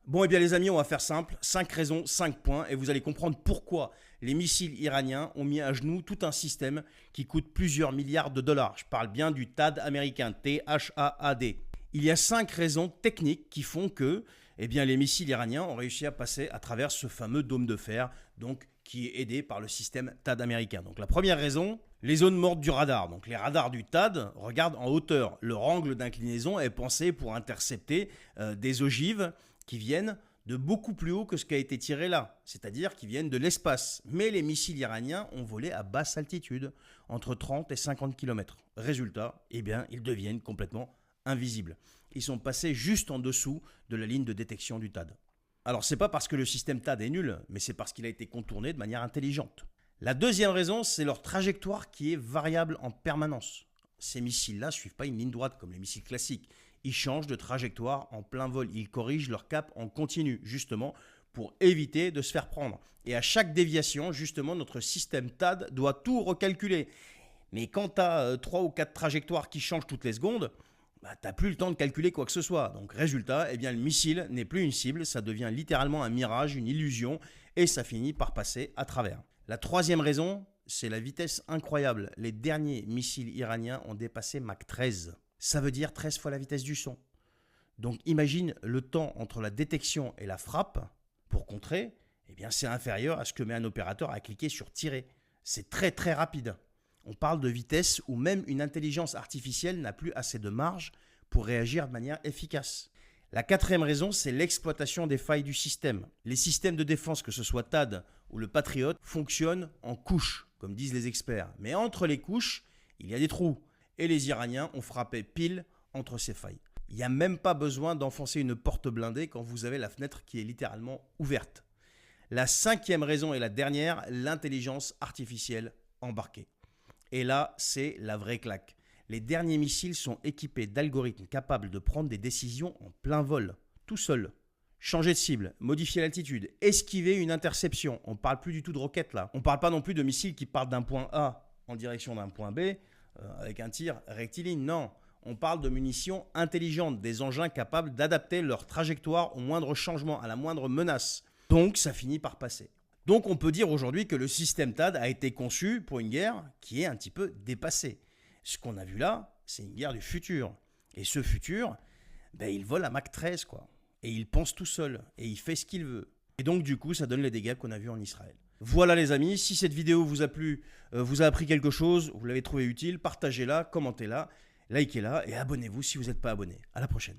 Bon, eh bien les amis, on va faire simple. 5 raisons, 5 points, et vous allez comprendre pourquoi les missiles iraniens ont mis à genoux tout un système qui coûte plusieurs milliards de dollars. Je parle bien du THAAD américain, T-H-A-A-D. Il y a 5 raisons techniques qui font que les missiles iraniens ont réussi à passer à travers ce fameux dôme de fer, donc qui est aidé par le système THAAD américain. Donc la première raison, les zones mortes du radar. Donc les radars du THAAD regardent en hauteur. Leur angle d'inclinaison est pensé pour intercepter des ogives qui viennent de beaucoup plus haut que ce qui a été tiré là, c'est-à-dire qui viennent de l'espace. Mais les missiles iraniens ont volé à basse altitude, entre 30 et 50 km. Résultat, ils deviennent complètement invisibles. Ils sont passés juste en dessous de la ligne de détection du THAAD. Alors c'est pas parce que le système THAAD est nul, mais c'est parce qu'il a été contourné de manière intelligente. La deuxième raison, c'est leur trajectoire qui est variable en permanence. Ces missiles-là ne suivent pas une ligne droite comme les missiles classiques. Ils changent de trajectoire en plein vol. Ils corrigent leur cap en continu, justement, pour éviter de se faire prendre. Et à chaque déviation, justement, notre système THAAD doit tout recalculer. Mais quand tu as 3 ou 4 trajectoires qui changent toutes les secondes, tu n'as plus le temps de calculer quoi que ce soit. Donc résultat, le missile n'est plus une cible, ça devient littéralement un mirage, une illusion, et ça finit par passer à travers. La troisième raison, c'est la vitesse incroyable. Les derniers missiles iraniens ont dépassé Mach 13. Ça veut dire 13 fois la vitesse du son. Donc imagine le temps entre la détection et la frappe pour contrer, c'est inférieur à ce que met un opérateur à cliquer sur tirer. C'est très très rapide. On parle de vitesse où même une intelligence artificielle n'a plus assez de marge pour réagir de manière efficace. La quatrième raison, c'est l'exploitation des failles du système. Les systèmes de défense, que ce soit THAAD ou le Patriot, fonctionnent en couches, comme disent les experts. Mais entre les couches, il y a des trous. Et les Iraniens ont frappé pile entre ces failles. Il n'y a même pas besoin d'enfoncer une porte blindée quand vous avez la fenêtre qui est littéralement ouverte. La cinquième raison et la dernière, l'intelligence artificielle embarquée. Et là, c'est la vraie claque. Les derniers missiles sont équipés d'algorithmes capables de prendre des décisions en plein vol, tout seul. Changer de cible, modifier l'altitude, esquiver une interception. On ne parle plus du tout de roquettes là. On ne parle pas non plus de missiles qui partent d'un point A en direction d'un point B avec un tir rectiligne. Non, on parle de munitions intelligentes, des engins capables d'adapter leur trajectoire au moindre changement, à la moindre menace. Donc ça finit par passer. Donc on peut dire aujourd'hui que le système THAAD a été conçu pour une guerre qui est un petit peu dépassée. Ce qu'on a vu là, c'est une guerre du futur. Et ce futur, il vole à Mach 13 quoi. Et il pense tout seul. Et il fait ce qu'il veut. Et donc du coup, ça donne les dégâts qu'on a vus en Israël. Voilà les amis, si cette vidéo vous a plu, vous a appris quelque chose, vous l'avez trouvé utile, partagez-la, commentez-la, likez-la et abonnez-vous si vous n'êtes pas abonné. À la prochaine.